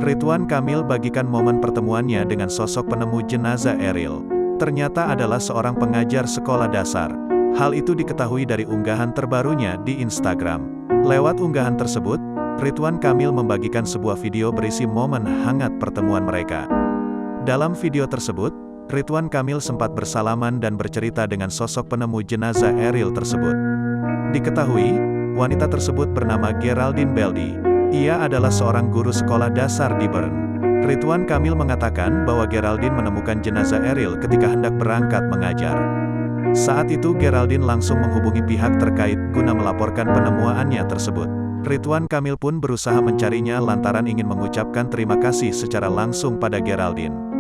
Ridwan Kamil bagikan momen pertemuannya dengan sosok penemu jenazah Eril. Ternyata adalah seorang pengajar sekolah dasar. Hal itu diketahui dari unggahan terbarunya di Instagram. Lewat unggahan tersebut, Ridwan Kamil membagikan sebuah video berisi momen hangat pertemuan mereka. Dalam video tersebut, Ridwan Kamil sempat bersalaman dan bercerita dengan sosok penemu jenazah Eril tersebut. Diketahui, wanita tersebut bernama Geraldine Beldi. Ia adalah seorang guru sekolah dasar di Bern. Ridwan Kamil mengatakan bahwa Geraldine menemukan jenazah Eril ketika hendak berangkat mengajar. Saat itu Geraldine langsung menghubungi pihak terkait guna melaporkan penemuannya tersebut. Ridwan Kamil pun berusaha mencarinya lantaran ingin mengucapkan terima kasih secara langsung pada Geraldine.